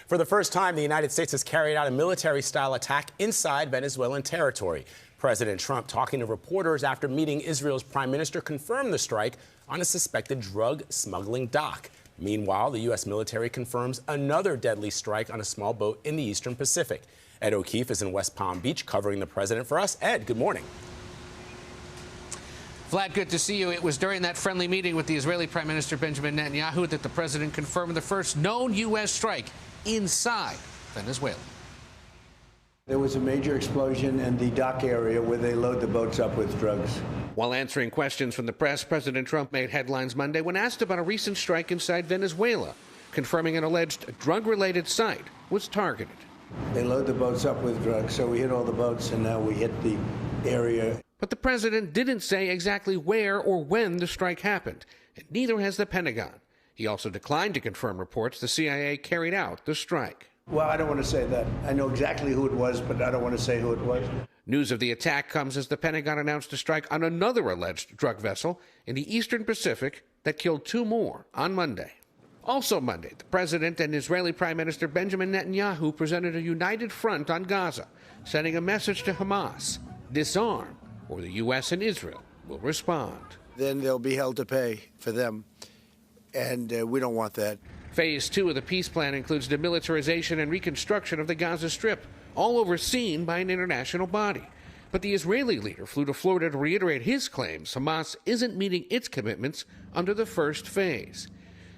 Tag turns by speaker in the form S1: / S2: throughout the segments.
S1: For the first time, the United States has carried out a military-style attack inside Venezuelan territory. President Trump, talking to reporters after meeting Israel's prime minister, confirmed the strike on a suspected drug smuggling dock. Meanwhile, the U.S. military confirms another deadly strike on a small boat in the Eastern Pacific. Ed O'Keefe is in West Palm Beach covering the president for us. Ed, good morning.
S2: Vlad, good to see you. It was during that friendly meeting with the Israeli Prime Minister Benjamin Netanyahu that the president confirmed the first known U.S. strike inside Venezuela.
S3: There was a major explosion in the dock area where they load the boats up with drugs.
S2: While answering questions from the press, President Trump made headlines Monday when asked about a recent strike inside Venezuela, confirming an alleged drug-related site was targeted.
S3: They load the boats up with drugs, so we hit all the boats, and now we hit the area.
S2: But the president didn't say exactly where or when the strike happened, and neither has the Pentagon. He also declined to confirm reports the CIA carried out the strike.
S3: Well, I don't want to say that. I know exactly who it was, but I don't want to say who it was.
S2: News of the attack comes as the Pentagon announced a strike on another alleged drug vessel in the Eastern Pacific that killed 2 more on Monday. Also Monday, the president and Israeli Prime Minister Benjamin Netanyahu presented a united front on Gaza, sending a message to Hamas: disarm, or the U.S. and Israel will respond.
S3: Then they'll be held to pay for them, and we don't want that.
S2: Phase 2 of the peace plan includes demilitarization and reconstruction of the Gaza Strip, all overseen by an international body. But the Israeli leader flew to Florida to reiterate his claims Hamas isn't meeting its commitments under the first phase.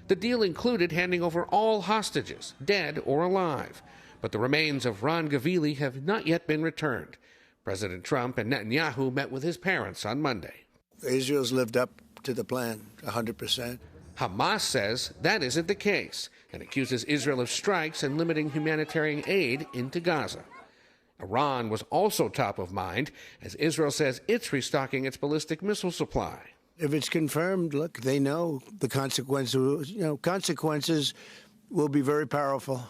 S2: The deal included handing over all hostages, dead or alive. But the remains of Ron Gavili have not yet been returned. President Trump and Netanyahu met with his parents on Monday.
S3: Israel's lived up to the plan 100%.
S2: Hamas says that isn't the case and accuses Israel of strikes and limiting humanitarian aid into Gaza. Iran was also top of mind as Israel says it's restocking its ballistic missile supply.
S3: If it's confirmed, look, they know the consequences. Consequences will be very powerful,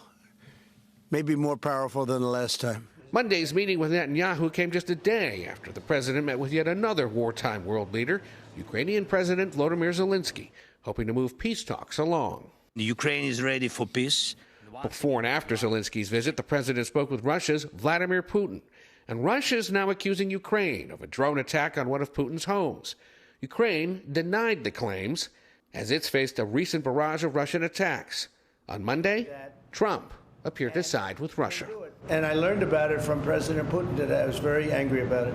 S3: maybe more powerful than the last time.
S2: Monday's meeting with Netanyahu came just a day after the president met with yet another wartime world leader, Ukrainian President Volodymyr Zelensky, hoping to move peace talks along.
S4: Ukraine is ready for peace.
S2: Before and after Zelensky's visit, the president spoke with Russia's Vladimir Putin. And Russia is now accusing Ukraine of a drone attack on one of Putin's homes. Ukraine denied the claims as it's faced a recent barrage of Russian attacks. On Monday, Trump appeared to side with Russia.
S3: And I learned about it from President Putin today. I was very angry about it.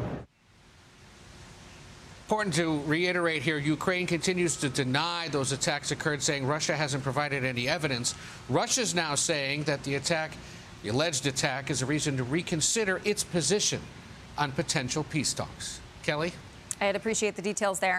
S2: Important to reiterate here, Ukraine continues to deny those attacks occurred, saying Russia hasn't provided any evidence. Russia's now saying that the alleged attack, is a reason to reconsider its position on potential peace talks. Kelly?
S5: I'd appreciate the details there.